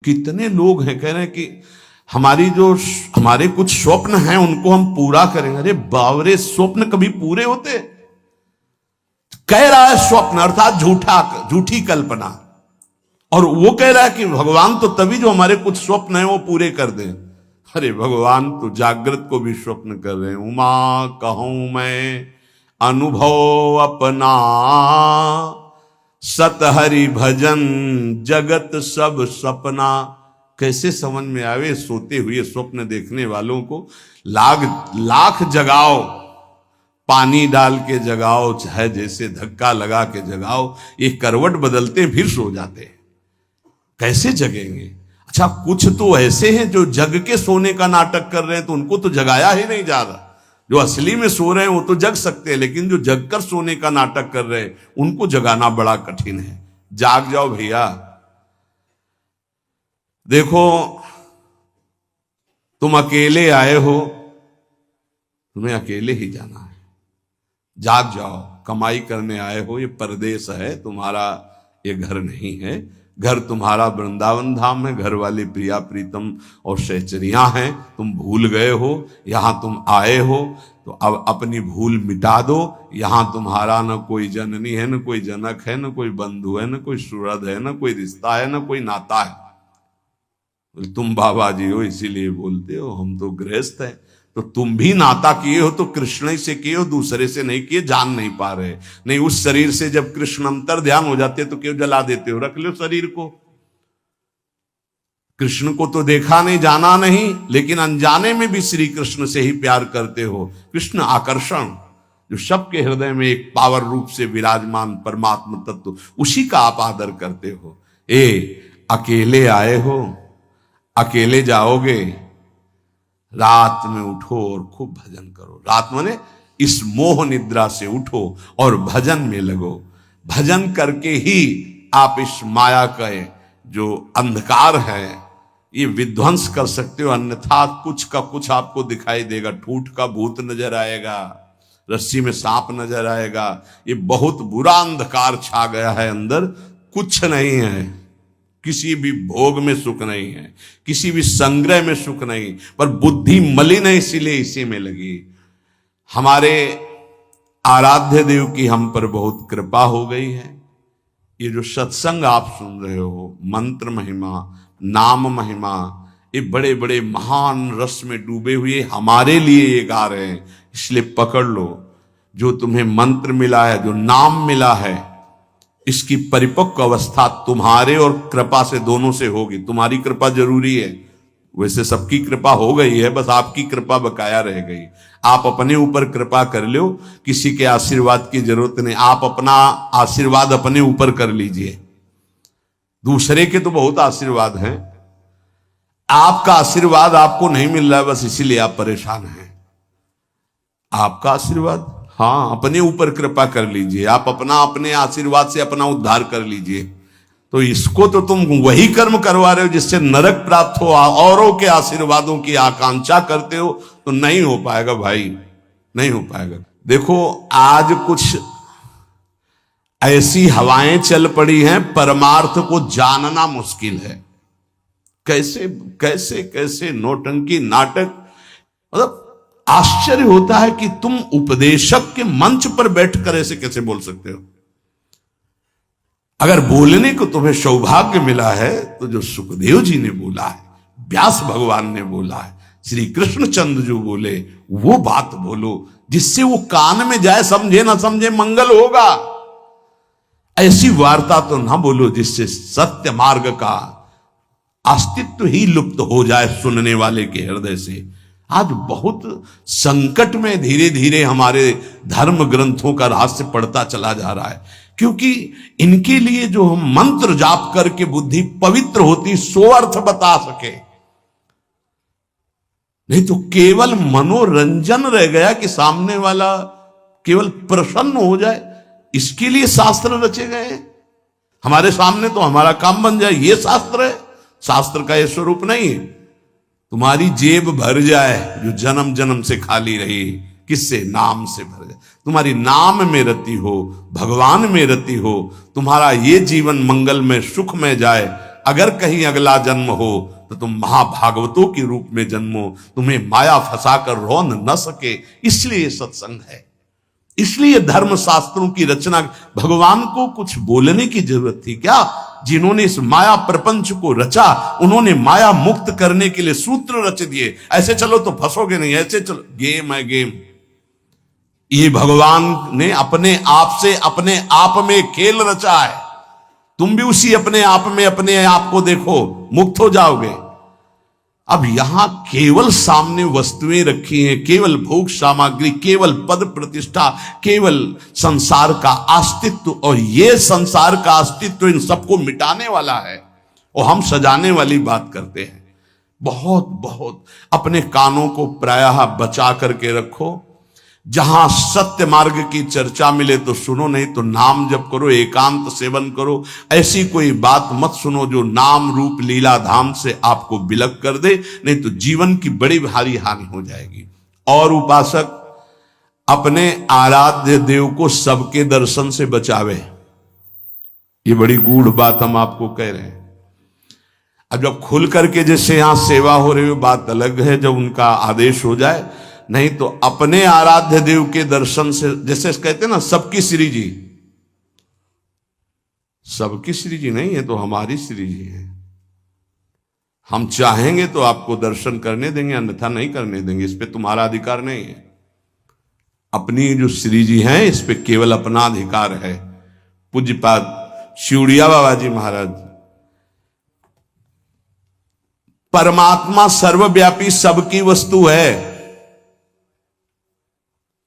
कितने लोग हैं कह रहे हैं कि हमारे कुछ स्वप्न हैं उनको हम पूरा करेंगे। अरे बावरे, स्वप्न कभी पूरे होते? कह रहा है स्वप्न अर्थात झूठी कल्पना, और वो कह रहा है कि भगवान तो तभी जो हमारे कुछ स्वप्न हैं वो पूरे कर दें। अरे भगवान तो जागृत को भी स्वप्न कर रहे हैं। उमा कहूं मैं अनुभव अपना, सत हरि भजन जगत सब सपना। कैसे समझ में आवे सोते हुए स्वप्न देखने वालों को। लाख जगाओ, पानी डाल के जगाओ, चाहे जैसे धक्का लगा के जगाओ, ये करवट बदलते फिर सो जाते हैं। कैसे जगेंगे? अच्छा, कुछ तो ऐसे हैं जो जग के सोने का नाटक कर रहे हैं, तो उनको तो जगाया ही नहीं जा रहा। जो असली में सो रहे हैं वो तो जग सकते हैं, लेकिन जो जग कर सोने का नाटक कर रहे हैं उनको जगाना बड़ा कठिन है। जाग जाओ भैया। देखो, तुम अकेले आए हो, तुम्हें अकेले ही जाना है। जाग जाओ, कमाई करने आए हो, ये परदेश है तुम्हारा, ये घर नहीं है। घर तुम्हारा वृंदावन धाम है, घर वाली प्रिया प्रीतम और सहचरियां हैं। तुम भूल गए हो, यहां तुम आए हो तो अब अपनी भूल मिटा दो। यहां तुम्हारा न कोई जननी है, न कोई जनक है, न कोई बंधु है, न कोई सुहृद है, न कोई रिश्ता है, न कोई नाता है। तुम बाबा जी हो इसीलिए बोलते हो, हम तो गृहस्थ हैं। तो तुम भी नाता किए हो तो कृष्ण ही से किए हो, दूसरे से नहीं किए। जान नहीं पा रहे, नहीं उस शरीर से जब कृष्ण अंतर ध्यान हो जाते तो क्यों जला देते हो? रख लो शरीर को। कृष्ण को तो देखा नहीं, जाना नहीं, लेकिन अनजाने में भी श्री कृष्ण से ही प्यार करते हो। कृष्ण आकर्षण जो सबके हृदय में एक पावर रूप से विराजमान परमात्मा तत्व, उसी का आप आदर करते हो। अकेले आए हो, अकेले जाओगे, रात में उठो और खूब भजन करो। रात माने इस मोह निद्रा से उठो और भजन में लगो। भजन करके ही आप इस माया का जो अंधकार है ये विध्वंस कर सकते हो, अन्यथा कुछ का कुछ आपको दिखाई देगा। ठूठ का भूत नजर आएगा, रस्सी में सांप नजर आएगा। ये बहुत बुरा अंधकार छा गया है अंदर। कुछ नहीं है, किसी भी भोग में सुख नहीं है, किसी भी संग्रह में सुख नहीं, पर बुद्धि मलिन है, इसीलिए इसी में लगी। हमारे आराध्य देव की हम पर बहुत कृपा हो गई है। ये जो सत्संग आप सुन रहे हो, मंत्र महिमा, नाम महिमा, ये बड़े बड़े महान रस में डूबे हुए हमारे लिए ये गा रहे हैं। इसलिए पकड़ लो, जो तुम्हें मंत्र मिला है, जो नाम मिला है, इसकी परिपक्व अवस्था तुम्हारे और कृपा से दोनों से होगी। तुम्हारी कृपा जरूरी है, वैसे सबकी कृपा हो गई है, बस आपकी कृपा बकाया रह गई। आप अपने ऊपर कृपा कर लो, किसी के आशीर्वाद की जरूरत नहीं। आप अपना आशीर्वाद अपने ऊपर कर लीजिए। दूसरे के तो बहुत आशीर्वाद हैं, आपका आशीर्वाद आपको नहीं मिल रहा है, बस इसीलिए आप परेशान हैं। आपका आशीर्वाद, हाँ, अपने ऊपर कृपा कर लीजिए। आप अपने आशीर्वाद से अपना उद्धार कर लीजिए। तो इसको तो तुम वही कर्म करवा रहे हो जिससे नरक प्राप्त हो, औरों के आशीर्वादों की आकांक्षा करते हो, तो नहीं हो पाएगा भाई, नहीं हो पाएगा। देखो, आज कुछ ऐसी हवाएं चल पड़ी हैं, परमार्थ को जानना मुश्किल है। कैसे कैसे कैसे नौटंकी नाटक, मतलब आश्चर्य होता है कि तुम उपदेशक के मंच पर बैठकर ऐसे कैसे बोल सकते हो। अगर बोलने को तुम्हें सौभाग्य मिला है तो जो सुखदेव जी ने बोला है, व्यास भगवान ने बोला है, श्री कृष्णचंद्र जो बोले, वो बात बोलो जिससे वो कान में जाए, समझे ना समझे मंगल होगा। ऐसी वार्ता तो ना बोलो जिससे सत्य मार्ग का अस्तित्व ही लुप्त हो जाए सुनने वाले के हृदय से। आज बहुत संकट में धीरे धीरे हमारे धर्म ग्रंथों का रहस्य पड़ता चला जा रहा है, क्योंकि इनके लिए जो हम मंत्र जाप करके बुद्धि पवित्र होती, सो अर्थ बता सके। नहीं तो केवल मनोरंजन रह गया कि सामने वाला केवल प्रसन्न हो जाए, इसके लिए शास्त्र रचे गए। हमारे सामने तो हमारा काम बन जाए, ये शास्त्र है। शास्त्र का यह स्वरूप नहीं है तुम्हारी जेब भर जाए जो जन्म जन्म से खाली रही, किससे? नाम से भर जाए। तुम्हारी नाम में रति हो, भगवान में रति हो, तुम्हारा ये जीवन मंगल में सुख में जाए, अगर कहीं अगला जन्म हो तो तुम महाभागवतों के रूप में जन्मो, तुम्हें माया फंसाकर रोन न सके, इसलिए सत्संग है, इसलिए धर्म शास्त्रों की रचना। भगवान को कुछ बोलने की जरूरत थी क्या? जिन्होंने इस माया प्रपंच को रचा, उन्होंने माया मुक्त करने के लिए सूत्र रच दिए। ऐसे चलो तो फंसोगे नहीं, ऐसे चलो, गेम है गेम। ये भगवान ने अपने आप से अपने आप में खेल रचा है। तुम भी उसी अपने आप में अपने आप को देखो, मुक्त हो जाओगे। अब यहां केवल सामने वस्तुएं रखी हैं, केवल भोग सामग्री, केवल पद प्रतिष्ठा, केवल संसार का अस्तित्व, और ये संसार का अस्तित्व इन सबको मिटाने वाला है और हम सजाने वाली बात करते हैं। बहुत बहुत अपने कानों को प्रायः बचा करके रखो। जहां सत्य मार्ग की चर्चा मिले तो सुनो, नहीं तो नाम जप करो, एकांत सेवन करो। ऐसी कोई बात मत सुनो जो नाम रूप लीला धाम से आपको विलग कर दे, नहीं तो जीवन की बड़ी भारी हानि हो जाएगी। और उपासक अपने आराध्य देव को सबके दर्शन से बचावे, ये बड़ी गूढ़ बात हम आपको कह रहे हैं। अब जब खुल करके जैसे यहां सेवा हो रही हो बात अलग है, जब उनका आदेश हो जाए, नहीं तो अपने आराध्य देव के दर्शन से, जैसे कहते हैं ना सबकी श्री जी, सबकी श्री जी नहीं है तो हमारी श्री जी है। हम चाहेंगे तो आपको दर्शन करने देंगे, अन्यथा नहीं करने देंगे, इस पे तुम्हारा अधिकार नहीं है। अपनी जो श्री जी हैं इस पे केवल अपना अधिकार है। पूज्यपाद शिवड़िया बाबा जी महाराज, परमात्मा सर्वव्यापी सबकी वस्तु है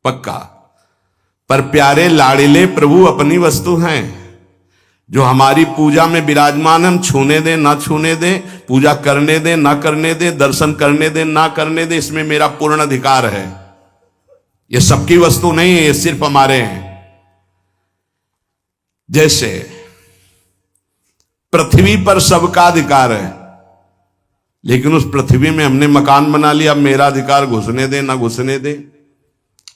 पक्का, पर प्यारे लाड़िले प्रभु अपनी वस्तु हैं। जो हमारी पूजा में विराजमान, हम छूने दें ना छूने दें, पूजा करने दें ना करने दें, दर्शन करने दें ना करने दें, इसमें मेरा पूर्ण अधिकार है। ये सबकी वस्तु नहीं है, ये सिर्फ हमारे हैं। जैसे पृथ्वी पर सबका अधिकार है, लेकिन उस पृथ्वी में हमने मकान बना लिया, अब मेरा अधिकार घुसने दे ना घुसने दे,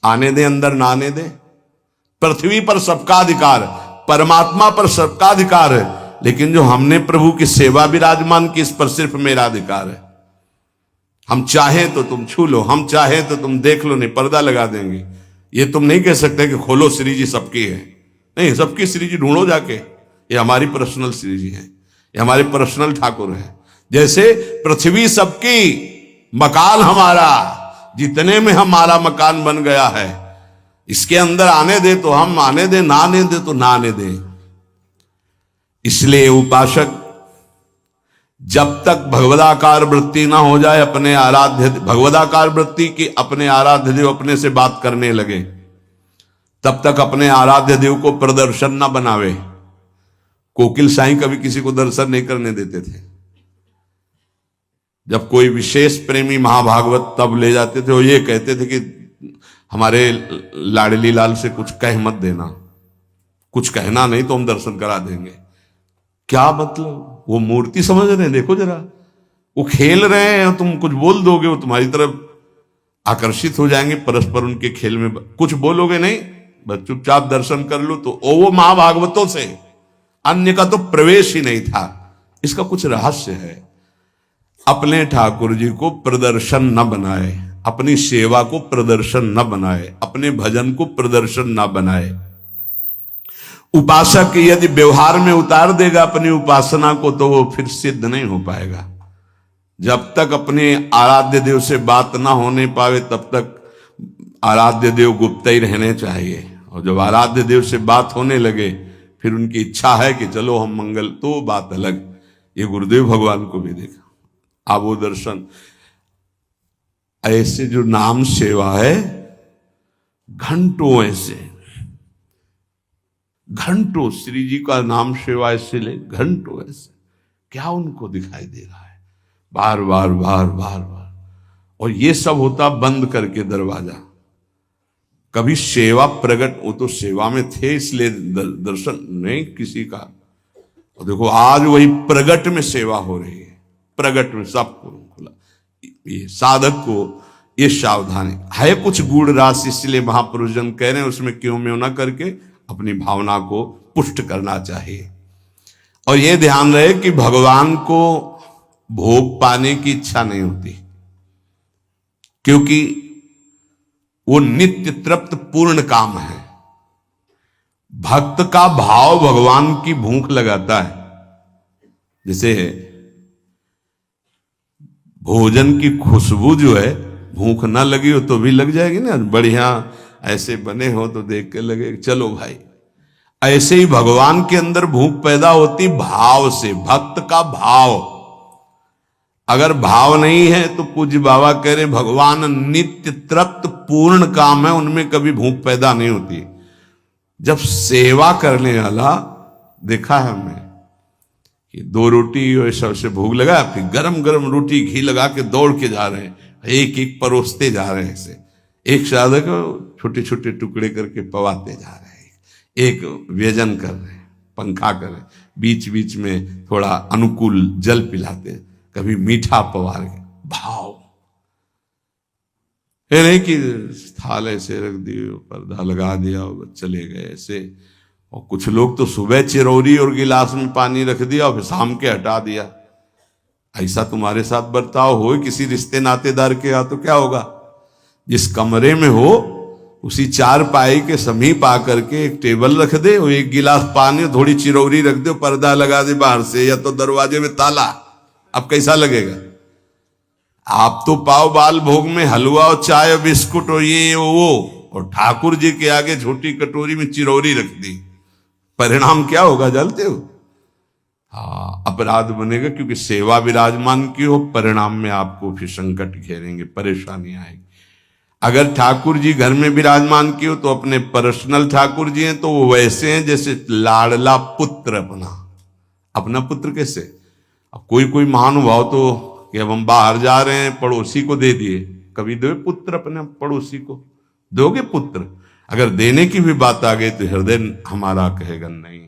आने दे अंदर ना आने दे। पृथ्वी पर सबका अधिकार, परमात्मा पर सबका अधिकार है, लेकिन जो हमने प्रभु की सेवा विराजमान की, इस पर सिर्फ मेरा अधिकार है। हम चाहें तो तुम छू लो, हम चाहें तो तुम देख लो, नहीं पर्दा लगा देंगे। ये तुम नहीं कह सकते कि खोलो श्री जी सबकी है, नहीं, सबकी श्री जी ढूंढो जाके, ये हमारी पर्सनल श्री जी है, ये हमारे पर्सनल ठाकुर है। जैसे पृथ्वी सबकी, मकान हमारा, जितने में हमारा मकान बन गया है, इसके अंदर आने दे तो हम आने दे, ना आने दे तो ना आने दे। इसलिए उपासक जब तक भगवदाकार वृत्ति ना हो जाए, अपने आराध्य भगवदाकार वृत्ति की अपने आराध्य देव अपने से बात करने लगे, तब तक अपने आराध्य देव को प्रदर्शन ना बनावे। कोकिल साईं कभी किसी को दर्शन नहीं करने देते थे। जब कोई विशेष प्रेमी महाभागवत तब ले जाते थे, वो ये कहते थे कि हमारे लाडली लाल से कुछ कह मत देना, कुछ कहना नहीं तो हम दर्शन करा देंगे। क्या मतलब? वो मूर्ति समझ रहे हैं, देखो जरा, वो खेल रहे हैं, तुम कुछ बोल दोगे वो तुम्हारी तरफ आकर्षित हो जाएंगे, परस्पर उनके खेल में कुछ बोलोगे नहीं, बस चुपचाप दर्शन कर लो। तो वो महाभागवतों से अन्य का तो प्रवेश ही नहीं था। इसका कुछ रहस्य है। अपने ठाकुर जी को प्रदर्शन न बनाए, अपनी सेवा को प्रदर्शन न बनाए, अपने भजन को प्रदर्शन न बनाए। उपासक यदि व्यवहार में उतार देगा अपनी उपासना को, तो वो फिर सिद्ध नहीं हो पाएगा। जब तक अपने आराध्य देव से बात ना होने पावे, तब तक आराध्य देव गुप्त ही रहने चाहिए। और जब आराध्य देव से बात होने लगे, फिर उनकी इच्छा है कि चलो हम मंगल, तो बात अलग। ये गुरुदेव भगवान को भी देखा, आप वो दर्शन। ऐसे जो नाम सेवा है, घंटों ऐसे, घंटों श्री जी का नाम सेवा ऐसे ले, घंटों ऐसे, क्या उनको दिखाई दे रहा है? बार बार बार बार बार। और ये सब होता बंद करके दरवाजा। कभी सेवा प्रकट, वो तो सेवा में थे इसलिए दर्शन नहीं किसी का। और देखो आज वही प्रगट में सेवा हो रही है, प्रगट में सब खुला। ये साधक को ये सावधानी है, कुछ गूढ़ रास, इसलिए महापुरुष जन कह रहे हैं उसमें क्यों में ना करके अपनी भावना को पुष्ट करना चाहिए। और यह ध्यान रहे कि भगवान को भोग पाने की इच्छा नहीं होती, क्योंकि वो नित्य तृप्त पूर्ण काम है। भक्त का भाव भगवान की भूख लगाता है। जैसे भोजन की खुशबू जो है, भूख ना लगी हो तो भी लग जाएगी ना, बढ़िया ऐसे बने हो तो देख के लगे चलो भाई। ऐसे ही भगवान के अंदर भूख पैदा होती भाव से, भक्त का भाव। अगर भाव नहीं है तो पूज्य बाबा कह रहे भगवान नित्य तृप्त पूर्ण काम है, उनमें कभी भूख पैदा नहीं होती। जब सेवा करने वाला देखा है हमने कि 2 रोटी और सबसे भूख लगा, फिर गरम गरम रोटी घी लगा के दौड़ के जा रहे हैं, एक एक परोसते जा रहे हैं। ऐसे एक साधक छोटे छोटे टुकड़े करके पवाते जा रहे हैं, एक व्यजन कर रहे हैं, पंखा कर रहे हैं, बीच बीच में थोड़ा अनुकूल जल पिलाते, कभी मीठा पवार के भाव। ये नहीं कि थाल ऐसे रख दिए, पर्दा लगा दिया और चले गए ऐसे। और कुछ लोग तो सुबह चिरौरी और गिलास में पानी रख दिया और फिर शाम के हटा दिया। ऐसा तुम्हारे साथ बर्ताव हो किसी रिश्ते नातेदार के यहाँ तो क्या होगा? जिस कमरे में हो उसी 4 पाई के समीप आकर के एक टेबल रख दे और एक गिलास पानी, थोड़ी चिरौरी रख दे, पर्दा लगा दे बाहर से, या तो दरवाजे में ताला। अब कैसा लगेगा? आप तो पाव बाल भोग में हलवा और चाय और बिस्कुट और ये वो, और ठाकुर जी के आगे छोटी कटोरी में चिरौरी रख दी। परिणाम क्या होगा जानते हो? हाँ, अपराध बनेगा, क्योंकि सेवा विराजमान की हो, परिणाम में आपको फिर संकट घेरेंगे, परेशानी आएगी। अगर ठाकुर जी घर में विराजमान की हो तो अपने पर्सनल ठाकुर जी हैं तो वो वैसे हैं जैसे लाडला पुत्र अपना पुत्र। कैसे? अब कोई महानुभाव तो कि अब हम बाहर जा रहे हैं, पड़ोसी को दे दिए, कभी दो पुत्र अपने पड़ोसी को? दोगे पुत्र? अगर देने की भी बात आ गई तो हृदय हमारा कहेगा नहीं।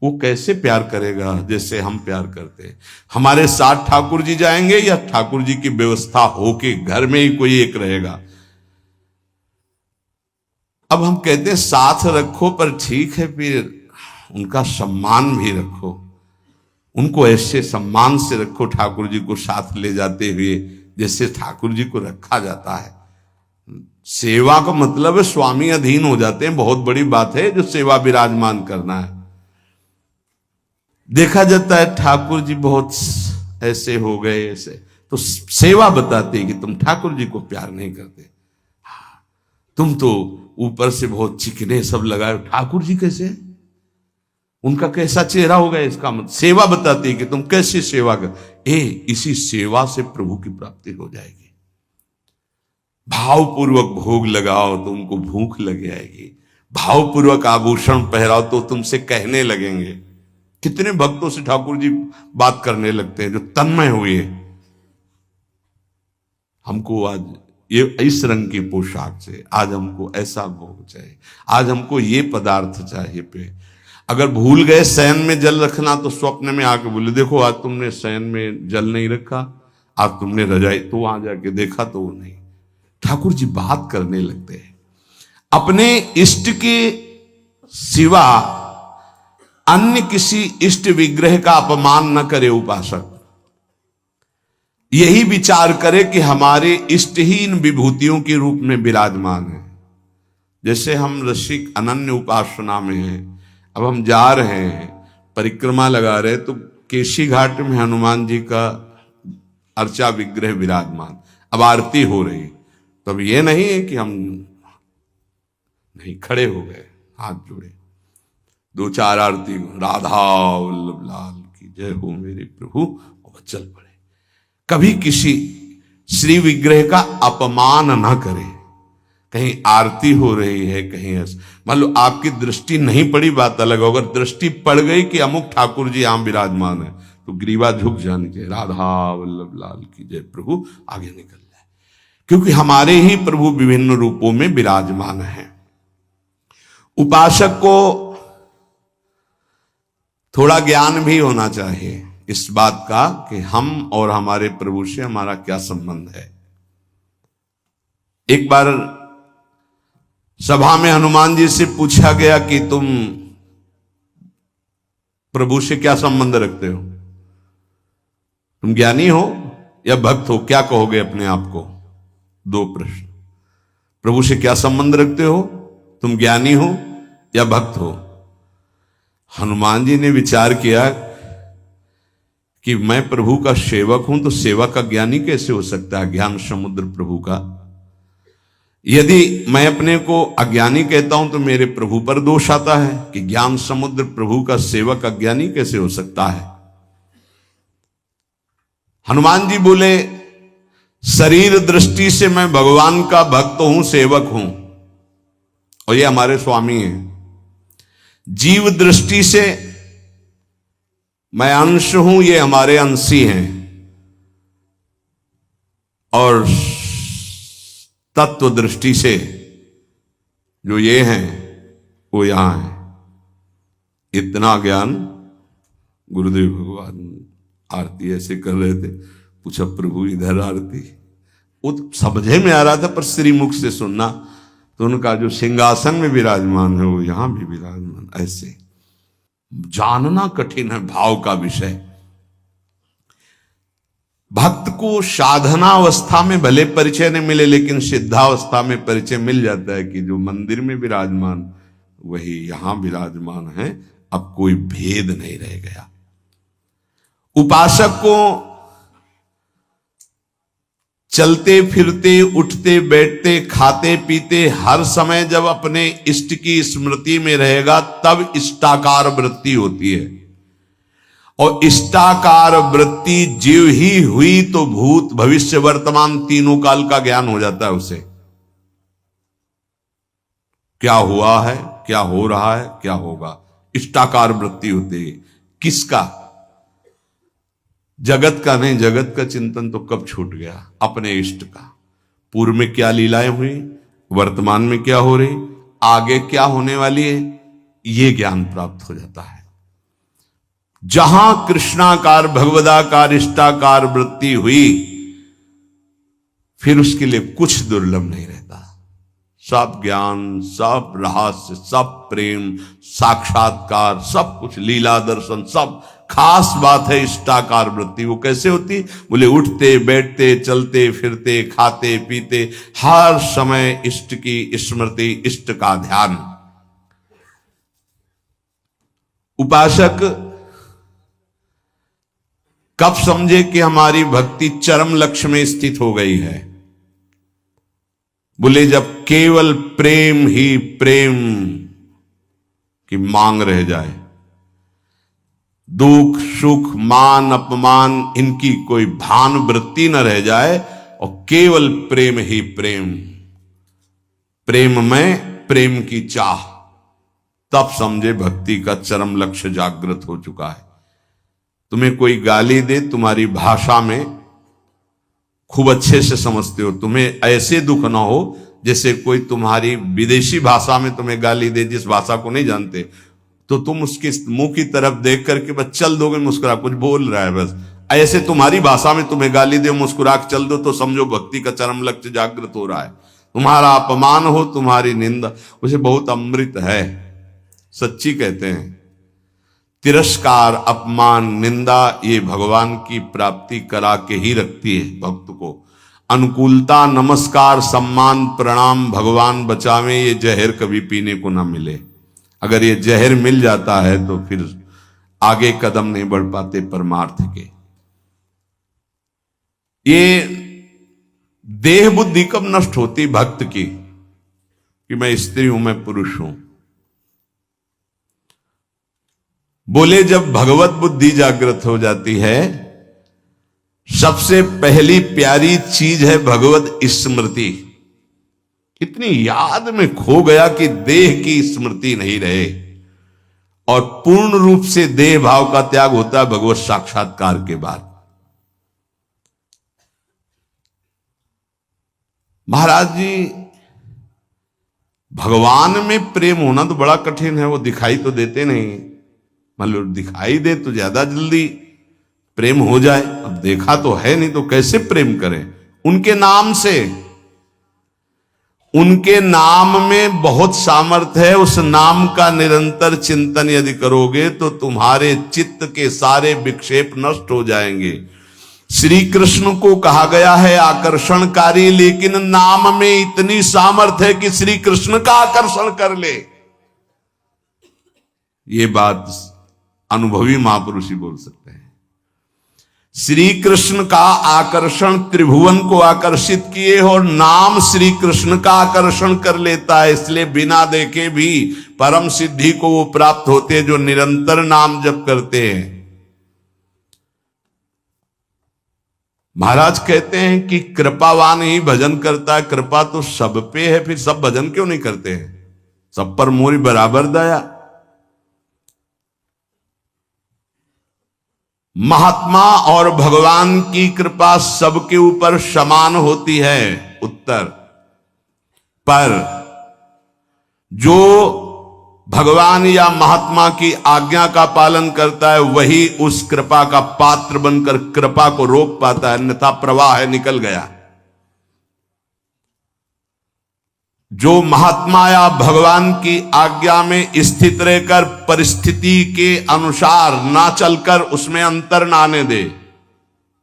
वो कैसे प्यार करेगा जैसे हम प्यार करते हैं? हमारे साथ ठाकुर जी जाएंगे या ठाकुर जी की व्यवस्था होके घर में ही कोई एक रहेगा? अब हम कहते हैं साथ रखो, पर ठीक है, फिर उनका सम्मान भी रखो, उनको ऐसे सम्मान से रखो ठाकुर जी को साथ ले जाते हुए जैसे ठाकुर जी को रखा जाता है। सेवा का मतलब है स्वामी अधीन हो जाते हैं, बहुत बड़ी बात है जो सेवा विराजमान करना है। देखा जाता है ठाकुर जी बहुत ऐसे हो गए, ऐसे तो सेवा बताती है कि तुम ठाकुर जी को प्यार नहीं करते, तुम तो ऊपर से बहुत चिकने सब लगाए। ठाकुर जी कैसे? उनका कैसा चेहरा होगा? इसका मतलब सेवा बताती है कि तुम कैसे सेवा कर। इसी सेवा से प्रभु की प्राप्ति हो जाएगी। भावपूर्वक भोग लगाओ तो उनको भूख लग जाएगी, भावपूर्वक आभूषण पहराओ तो तुमसे कहने लगेंगे। कितने भक्तों से ठाकुर जी बात करने लगते हैं जो तन्मय हुए, हमको आज ये इस रंग की पोशाक से, आज हमको ऐसा भोग चाहिए, आज हमको ये पदार्थ चाहिए। पे अगर भूल गए शयन में जल रखना तो स्वप्न में आके बोले देखो आज तुमने शयन में जल नहीं रखा, आज तुमने रजाई, तो वहां जाके देखा तो वो नहीं। ठाकुर जी बात करने लगते हैं। अपने इष्ट के सिवा अन्य किसी इष्ट विग्रह का अपमान न करे उपासक। यही विचार करे कि हमारे इष्ट ही इन विभूतियों के रूप में विराजमान है। जैसे हम रसिक अनन्य उपासना में हैं, अब हम जा रहे हैं, परिक्रमा लगा रहे, तो केशी घाट में हनुमान जी का अर्चा विग्रह विराजमान, अब आरती हो रही, तो अब ये नहीं है कि हम नहीं खड़े हो गए, हाथ जोड़े, 2-4 आरती, राधा वल्लभ लाल की जय हो मेरे प्रभु, और चल पड़े। कभी किसी श्री विग्रह का अपमान ना करें। कहीं आरती हो रही है, कहीं ऐसा, मान लो आपकी दृष्टि नहीं पड़ी, बात अलग हो, अगर दृष्टि पड़ गई कि अमुक ठाकुर जी यहां विराजमान है, तो ग्रीवा झुक जानी चाहिए, राधा वल्लभ लाल की जय प्रभु, आगे निकल जाए, क्योंकि हमारे ही प्रभु विभिन्न रूपों में विराजमान है। उपासक को थोड़ा ज्ञान भी होना चाहिए इस बात का कि हम और हमारे प्रभु से हमारा क्या संबंध है। एक बार सभा में हनुमान जी से पूछा गया कि तुम प्रभु से क्या संबंध रखते हो? तुम ज्ञानी हो या भक्त हो? क्या कहोगे अपने आप को? दो प्रश्न। प्रभु से क्या संबंध रखते हो? तुम ज्ञानी हो या भक्त हो? हनुमान जी ने विचार किया कि मैं प्रभु का सेवक हूं, तो सेवक का ज्ञानी कैसे हो सकता है? ज्ञान समुद्र प्रभु का। यदि मैं अपने को अज्ञानी कहता हूं तो मेरे प्रभु पर दोष आता है कि ज्ञान समुद्र प्रभु का सेवक अज्ञानी कैसे हो सकता है। हनुमान जी बोले, शरीर दृष्टि से मैं भगवान का भक्त हूं, सेवक हूं, और ये हमारे स्वामी हैं। जीव दृष्टि से मैं अंश हूं, ये हमारे अंशी हैं, और तत्व दृष्टि से जो ये हैं वो यहां है। इतना ज्ञान गुरुदेव भगवान आरती ऐसे कर रहे थे, पूछा प्रभु इधर आरती, वो तो समझे में आ रहा था पर श्रीमुख से सुनना, तो उनका जो सिंहासन में विराजमान है वो यहां भी विराजमान। ऐसे जानना कठिन है भाव का विषय। भक्त को साधना अवस्था में भले परिचय नहीं मिले, लेकिन सिद्धावस्था में परिचय मिल जाता है कि जो मंदिर में विराजमान वही यहां विराजमान है। अब कोई भेद नहीं रह गया। उपासक को चलते फिरते, उठते बैठते, खाते पीते हर समय जब अपने इष्ट की स्मृति में रहेगा तब इष्टाकार वृत्ति होती है। और इष्टाकार वृत्ति जीव ही हुई तो भूत भविष्य वर्तमान तीनों काल का ज्ञान हो जाता है उसे। क्या हुआ है, क्या हो रहा है, क्या होगा, इष्टाकार वृत्ति होती है। किसका? जगत का नहीं। जगत का चिंतन तो कब छूट गया, अपने इष्ट का। पूर्व में क्या लीलाएं हुई, वर्तमान में क्या हो रही, आगे क्या होने वाली है, ये ज्ञान प्राप्त हो जाता है। जहां कृष्णाकार भगवदाकार इष्टाकार वृत्ति हुई फिर उसके लिए कुछ दुर्लभ नहीं रहता। सब ज्ञान, सब रहस्य, सब प्रेम, साक्षात्कार, सब कुछ, लीला दर्शन, सब। खास बात है इष्टाकार वृत्ति। वो कैसे होती? बोले उठते बैठते चलते फिरते खाते पीते हर समय इष्ट की स्मृति, इष्ट का ध्यान। उपासक कब समझे कि हमारी भक्ति चरम लक्ष्य में स्थित हो गई है? बोले जब केवल प्रेम ही प्रेम की मांग रह जाए, दुख सुख मान अपमान इनकी कोई भान वृत्ति न रह जाए, और केवल प्रेम ही प्रेम, प्रेम में प्रेम की चाह, तब समझे भक्ति का चरम लक्ष्य जागृत हो चुका है। तुम्हें कोई गाली दे, तुम्हारी भाषा में खूब अच्छे से समझते हो, तुम्हें ऐसे दुख ना हो जैसे कोई तुम्हारी विदेशी भाषा में तुम्हें गाली दे, जिस भाषा को नहीं जानते, तो तुम उसके मुंह की तरफ देख करके बस चल दोगे, मुस्कुरा, कुछ बोल रहा है बस, ऐसे तुम्हारी भाषा में तुम्हें गाली दे, मुस्कुरा के चल दो, तो समझो भक्ति का चरम लक्ष्य जागृत हो रहा है। तुम्हारा अपमान हो, तुम्हारी निंदा, उसे बहुत अमृत है। सच्ची कहते हैं, तिरस्कार, अपमान, निंदा ये भगवान की प्राप्ति करा के ही रखती है भक्त को। अनुकूलता, नमस्कार, सम्मान, प्रणाम, भगवान बचावे, ये जहर कभी पीने को ना मिले। अगर ये जहर मिल जाता है तो फिर आगे कदम नहीं बढ़ पाते परमार्थ के। ये देह बुद्धि कब नष्ट होती भक्त की, कि मैं स्त्री हूं, मैं पुरुष हूं। बोले जब भगवत बुद्धि जागृत हो जाती है, सबसे पहली प्यारी चीज है भगवत स्मृति। इतनी याद में खो गया कि देह की स्मृति नहीं रहे, और पूर्ण रूप से देह भाव का त्याग होता है भगवत साक्षात्कार के बाद। महाराज जी, भगवान में प्रेम होना तो बड़ा कठिन है, वो दिखाई तो देते नहीं। मतलब दिखाई दे तो ज्यादा जल्दी प्रेम हो जाए, अब देखा तो है नहीं तो कैसे प्रेम करें? उनके नाम से, उनके नाम में बहुत सामर्थ्य है। उस नाम का निरंतर चिंतन यदि करोगे तो तुम्हारे चित्त के सारे विक्षेप नष्ट हो जाएंगे। श्री कृष्ण को कहा गया है आकर्षणकारी, लेकिन नाम में इतनी सामर्थ्य है कि श्री कृष्ण का आकर्षण कर ले। ये बात अनुभवी महापुरुष ही बोल सकते हैं। श्री कृष्ण का आकर्षण त्रिभुवन को आकर्षित किए और नाम श्री कृष्ण का आकर्षण कर लेता है। इसलिए बिना देखे भी परम सिद्धि को वो प्राप्त होते हैं जो निरंतर नाम जप करते हैं। महाराज कहते हैं कि कृपावान ही भजन करता है। कृपा तो सब पे है, फिर सब भजन क्यों नहीं करते हैं? सब पर मोरी बराबर दया। महात्मा और भगवान की कृपा सबके ऊपर समान होती है। उत्तर पर जो भगवान या महात्मा की आज्ञा का पालन करता है वही उस कृपा का पात्र बनकर कृपा को रोक पाता है, अन्यथा प्रवाह है, निकल गया। जो महात्मा या भगवान की आज्ञा में स्थित रहकर परिस्थिति के अनुसार ना चलकर उसमें अंतर ना आने दे,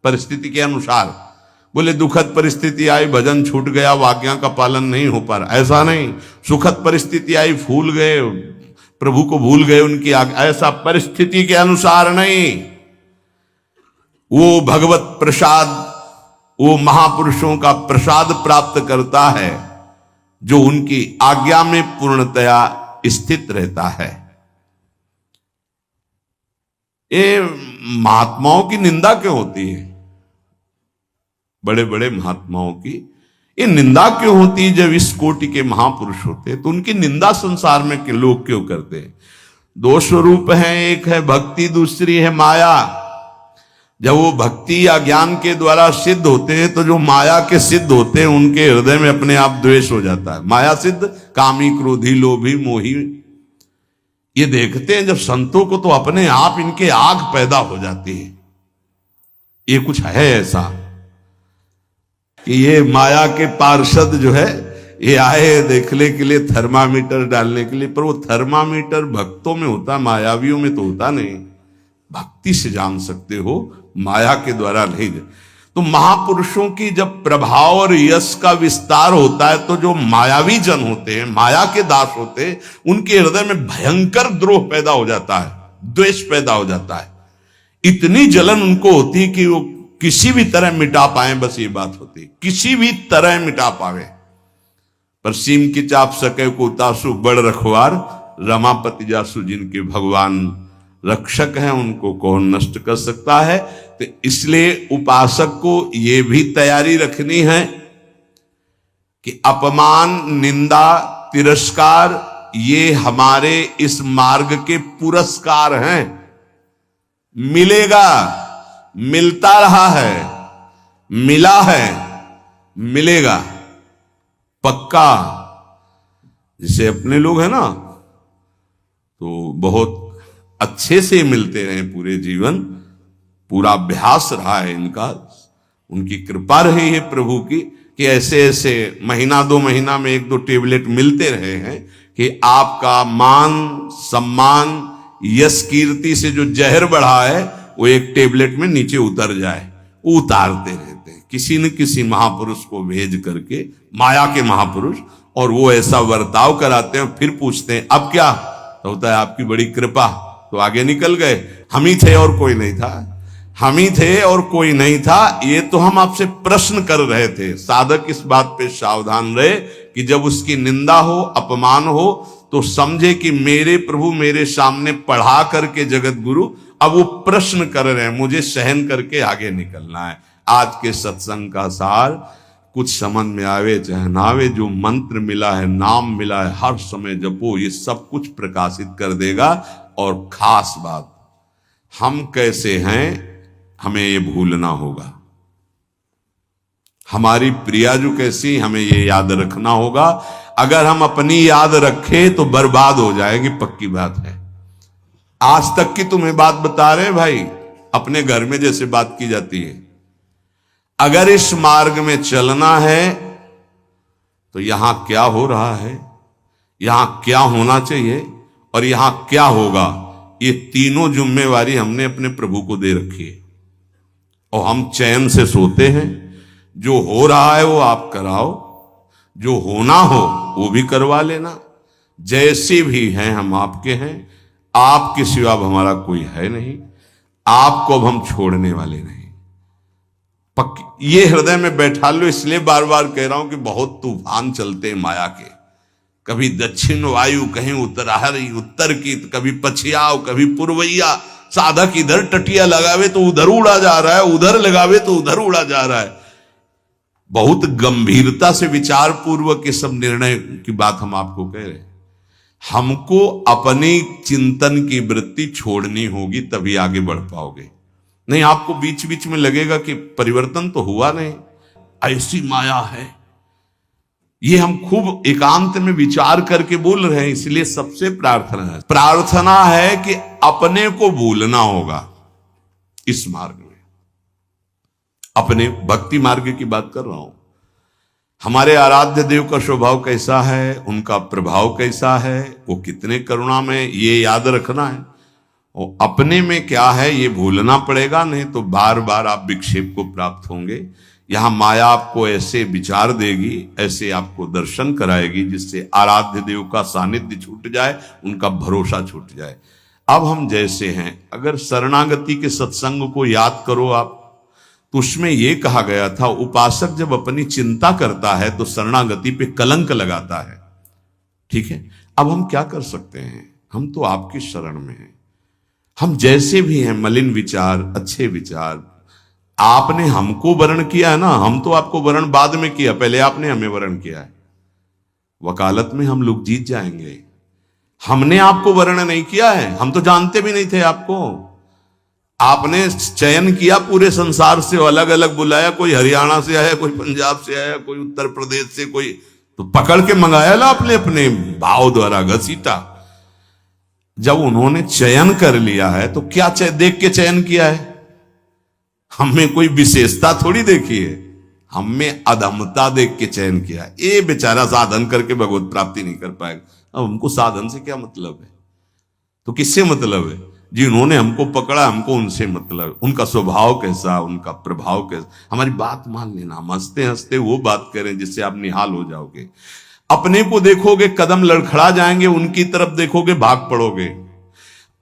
परिस्थिति के अनुसार, बोले दुखद परिस्थिति आई, भजन छूट गया, आज्ञा का पालन नहीं हो पा रहा, ऐसा नहीं। सुखद परिस्थिति आई, फूल गए, प्रभु को भूल गए उनकी आज्ञा, ऐसा परिस्थिति के अनुसार नहीं। वो भगवत प्रसाद, वो महापुरुषों का प्रसाद प्राप्त करता है जो उनकी आज्ञा में पूर्णतया स्थित रहता है। ये महात्माओं की निंदा क्यों होती है? बड़े बड़े महात्माओं की ये निंदा क्यों होती है? जब इस कोटि के महापुरुष होते हैं तो उनकी निंदा संसार में के लोग क्यों करते हैं? दो स्वरूप हैं, एक है भक्ति, दूसरी है माया। जब वो भक्ति या ज्ञान के द्वारा सिद्ध होते हैं तो जो माया के सिद्ध होते हैं उनके हृदय में अपने आप द्वेष हो जाता है। माया सिद्ध कामी, क्रोधी, लोभी, मोही, ये देखते हैं जब संतों को तो अपने आप इनके आग पैदा हो जाती है। ये कुछ है ऐसा कि ये माया के पार्षद जो है ये आए देखने के लिए, थर्मामीटर डालने के लिए, पर वो थर्मामीटर भक्तों में होता, मायावियों में तो होता नहीं। भक्ति से जान सकते हो, माया के द्वारा नहीं। तो महापुरुषों की जब प्रभाव और यश का विस्तार होता है तो जो मायावी जन होते हैं, माया के दास होते हैं, उनके हृदय में भयंकर द्रोह पैदा हो जाता है, द्वेष पैदा हो जाता है। इतनी जलन उनको होती है कि वो किसी भी तरह मिटा पाए, बस ये बात होती है, किसी भी तरह मिटा पावे। पर सीम की चाप सके को तासु बड़ रखवार, रमापति जासु जिनके भगवान रक्षक हैं उनको कौन नष्ट कर सकता है। तो इसलिए उपासक को यह भी तैयारी रखनी है कि अपमान, निंदा, तिरस्कार ये हमारे इस मार्ग के पुरस्कार हैं। मिलेगा, मिलता रहा है, मिला है, मिलेगा पक्का। जैसे अपने लोग हैं ना तो बहुत अच्छे से मिलते रहे पूरे जीवन, पूरा अभ्यास रहा है इनका, उनकी कृपा रही है प्रभु की कि ऐसे ऐसे महीना दो महीना में एक दो टेबलेट मिलते रहे हैं कि आपका मान सम्मान यश कीर्ति से जो जहर बढ़ा है वो एक टेबलेट में नीचे उतर जाए। वो उतारते रहते हैं किसी न किसी महापुरुष को भेज करके, माया के महापुरुष, और वो ऐसा वर्ताव कराते हैं। फिर पूछते हैं अब क्या? तो होता है आपकी बड़ी कृपा, तो आगे निकल गए। हम ही थे और कोई नहीं था, हम ही थे और कोई नहीं था। ये तो हम आपसे प्रश्न कर रहे थे। साधक इस बात पे सावधान रहे कि जब उसकी निंदा हो, अपमान हो, तो समझे कि मेरे प्रभु मेरे सामने पढ़ा करके जगत गुरु अब वो प्रश्न कर रहे हैं, मुझे सहन करके आगे निकलना है। आज के सत्संग का सार कुछ समझ में आवे चाहे ना आवे, जो मंत्र मिला है, नाम मिला है, हर समय जपो, ये सब कुछ प्रकाशित कर देगा। और खास बात, हम कैसे हैं हमें ये भूलना होगा। हमारी प्रिया जो कैसी, हमें ये याद रखना होगा। अगर हम अपनी याद रखें तो बर्बाद हो जाएगी, पक्की बात है। आज तक की तुम्हें बात बता रहे भाई, अपने घर में जैसे बात की जाती है। अगर इस मार्ग में चलना है तो यहां क्या हो रहा है, यहां क्या होना चाहिए और यहां क्या होगा, ये तीनों जिम्मेवारी हमने अपने प्रभु को दे रखी है। और हम चैन से सोते हैं। जो हो रहा है वो आप कराओ, जो होना हो वो भी करवा लेना। जैसे भी हैं हम आपके हैं, आपके सिवा अब हमारा कोई है नहीं, आपको अब हम छोड़ने वाले नहीं। ये हृदय में बैठा लो। इसलिए बार बार कह रहा हूं कि बहुत तूफान चलते हैं माया के। कभी दक्षिण वायु, कहीं उत्तराहरी उत्तर की, कभी पछियाव, कभी पूर्वैया। साधक इधर टटिया लगावे तो उधर उड़ा जा रहा है, उधर लगावे तो उधर उड़ा जा रहा है। बहुत गंभीरता से विचार पूर्वक के सब निर्णय की बात हम आपको कह रहे हैं। हमको अपनी चिंतन की वृत्ति छोड़नी होगी, तभी आगे बढ़ पाओगे। नहीं, आपको बीच बीच में लगेगा कि परिवर्तन तो हुआ नहीं, ऐसी माया है। ये हम खूब एकांत में विचार करके बोल रहे हैं। इसलिए सबसे प्रार्थना है कि अपने को भूलना होगा इस मार्ग में। अपने भक्ति मार्ग की बात कर रहा हूं। हमारे आराध्य देव का स्वभाव कैसा है, उनका प्रभाव कैसा है, वो कितने करुणा में, ये याद रखना है। और अपने में क्या है ये भूलना पड़ेगा, नहीं तो बार बार आप विक्षेप को प्राप्त होंगे। यहां माया आपको ऐसे विचार देगी, ऐसे आपको दर्शन कराएगी, जिससे आराध्य देव का सानिध्य छूट जाए, उनका भरोसा छूट जाए। अब हम जैसे हैं, अगर शरणागति के सत्संग को याद करो आप, तो उसमें यह कहा गया था, उपासक जब अपनी चिंता करता है तो शरणागति पे कलंक लगाता है। ठीक है, अब हम क्या कर सकते हैं? हम तो आपकी शरण में हैं। हम जैसे भी हैं, मलिन विचार, अच्छे विचार, आपने हमको वर्ण किया है ना, हम तो आपको वर्ण बाद में किया, पहले आपने हमें वर्ण किया है। वकालत में हम लोग जीत जाएंगे। हमने आपको वर्ण नहीं किया है, हम तो जानते भी नहीं थे आपको। आपने चयन किया पूरे संसार से, अलग अलग बुलाया, कोई हरियाणा से आया, कोई पंजाब से आया, कोई उत्तर प्रदेश से, कोई तो पकड़ के मंगाया ला अपने अपने भाव द्वारा घसीटा। जब उन्होंने चयन कर लिया है तो क्या देख के चयन किया है? हमें कोई विशेषता थोड़ी देखी है, हमें अधमता देख के चयन किया। ये बेचारा साधन करके भगवत प्राप्ति नहीं कर पाएगा। अब हमको साधन से क्या मतलब है? तो किससे मतलब है? जिन्होंने हमको पकड़ा, हमको उनसे मतलब। उनका स्वभाव कैसा, उनका प्रभाव कैसा, हमारी बात मान लेना। हम हंसते हंसते वो बात करें जिससे आप निहाल हो जाओगे। अपने को देखोगे कदम लड़खड़ा जाएंगे, उनकी तरफ देखोगे भाग पड़ोगे।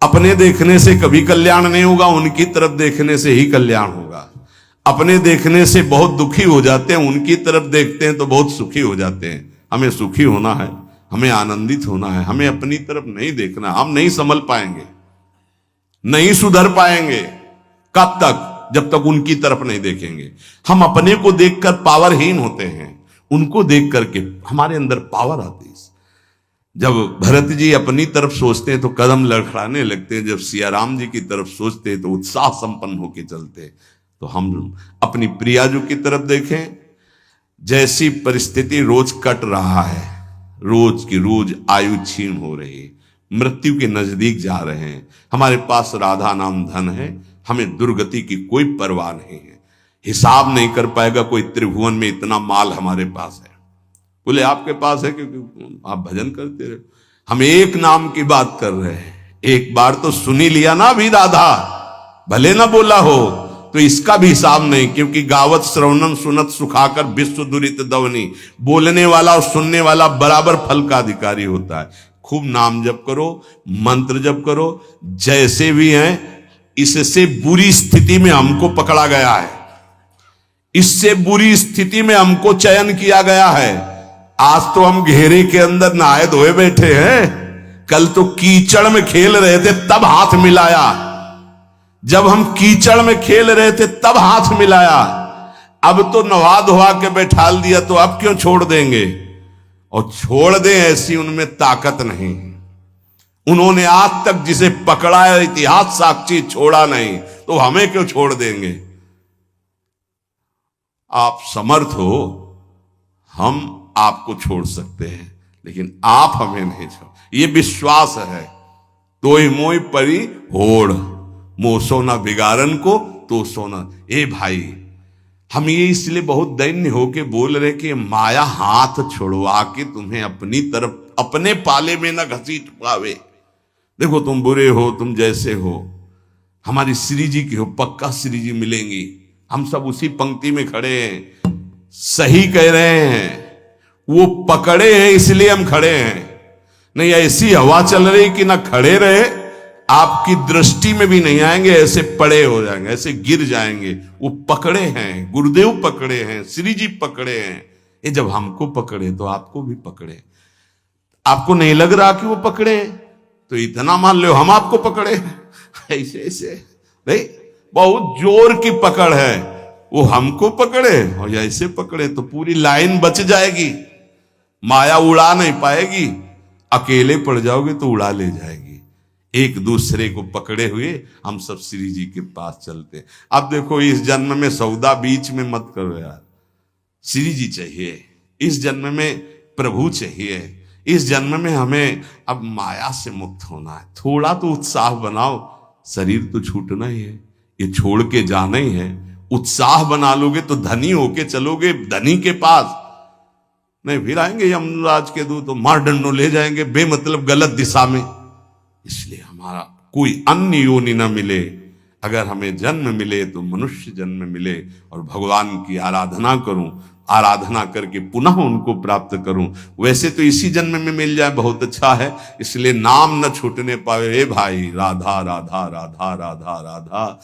अपने देखने से कभी कल्याण नहीं होगा, उनकी तरफ देखने से ही कल्याण होगा। अपने देखने से बहुत दुखी हो जाते हैं, उनकी तरफ देखते हैं तो बहुत सुखी हो जाते हैं। हमें सुखी होना है, हमें आनंदित होना है, हमें अपनी तरफ नहीं देखना। हम नहीं संभल पाएंगे, नहीं सुधर पाएंगे। कब तक? जब तक उनकी तरफ नहीं देखेंगे। हम अपने को देखकर पावरहीन होते हैं, उनको देख करके हमारे अंदर पावर आती है। जब भरत जी अपनी तरफ सोचते हैं तो कदम लड़खड़ाने लगते हैं, जब सियाराम जी की तरफ सोचते हैं तो उत्साह संपन्न होकर चलते हैं। तो हम अपनी प्रियाजू की तरफ देखें। जैसी परिस्थिति रोज कट रहा है, रोज की रोज आयु क्षीण हो रही है, मृत्यु के नजदीक जा रहे हैं। हमारे पास राधा नाम धन है, हमें दुर्गति की कोई परवाह नहीं है। हिसाब नहीं कर पाएगा कोई त्रिभुवन में इतना माल हमारे पास है। बोले आपके पास है क्योंकि आप भजन करते रहे। हम एक नाम की बात कर रहे हैं, एक बार तो सुनी लिया ना भी राधा, भले ना बोला हो तो इसका भी हिसाब नहीं। क्योंकि गावत श्रवणन सुनत सुखाकर विश्व दुरित दवनी, बोलने वाला और सुनने वाला बराबर फल का अधिकारी होता है। खूब नाम जप करो, मंत्र जप करो। जैसे भी हैं, इससे बुरी स्थिति में हमको पकड़ा गया है, इससे बुरी स्थिति में हमको चयन किया गया है। आज तो हम घेरे के अंदर नहाए धोए बैठे हैं, कल तो कीचड़ में खेल रहे थे तब हाथ मिलाया। जब हम कीचड़ में खेल रहे थे तब हाथ मिलाया, अब तो नहा धोआ के बैठाल दिया तो अब क्यों छोड़ देंगे? और छोड़ दें ऐसी उनमें ताकत नहीं। उन्होंने आज तक जिसे पकड़ा है, इतिहास साक्षी, छोड़ा नहीं, तो हमें क्यों छोड़ देंगे? आप समर्थ हो, हम आपको छोड़ सकते हैं, लेकिन आप हमें नहीं छोड़। ये विश्वास है। तोय मोय परी होड़, मोह सोना बिगाड़न को तो सोना। ए भाई, हम ये इसलिए बहुत दैन्य होके बोल रहे कि माया हाथ छुड़वा के तुम्हें अपनी तरफ अपने पाले में न घसीट पावे। देखो तुम बुरे हो, तुम जैसे हो, हमारी श्री जी की हो, पक्का श्री जी मिलेंगी। हम सब उसी पंक्ति में खड़े हैं। सही कह रहे हैं, वो पकड़े हैं इसलिए हम खड़े हैं। नहीं ऐसी हवा चल रही कि ना खड़े रहे, आपकी दृष्टि में भी नहीं आएंगे, ऐसे पड़े हो जाएंगे, ऐसे गिर जाएंगे। वो पकड़े हैं, गुरुदेव पकड़े हैं, श्री जी पकड़े हैं। ये जब हमको पकड़े तो आपको भी पकड़े। आपको नहीं लग रहा कि वो पकड़े, तो इतना मान लो हम आपको पकड़े। ऐसे ऐसे भाई बहुत जोर की पकड़ है, वो हमको पकड़े और ऐसे पकड़े तो पूरी लाइन बच जाएगी, माया उड़ा नहीं पाएगी। अकेले पड़ जाओगे तो उड़ा ले जाएगी। एक दूसरे को पकड़े हुए हम सब श्री जी के पास चलते। अब देखो इस जन्म में सौदा बीच में मत करो यार, श्री जी चाहिए, इस जन्म में प्रभु चाहिए, इस जन्म में हमें अब माया से मुक्त होना है। थोड़ा तो उत्साह बनाओ, शरीर तो छूटना ही है, ये छोड़ के जाना ही है। उत्साह बना लोगे तो धनी होके चलोगे धनी के पास, नहीं फिर आएंगे यमराज के दूत तो मार डंडो ले जाएंगे बेमतलब गलत दिशा में। इसलिए हमारा कोई अन्य योनि न मिले, अगर हमें जन्म मिले तो मनुष्य जन्म मिले और भगवान की आराधना करूं, आराधना करके पुनः उनको प्राप्त करूं। वैसे तो इसी जन्म में मिल जाए बहुत अच्छा है, इसलिए नाम न छूटने पावे। हे भाई राधा राधा राधा राधा राधा।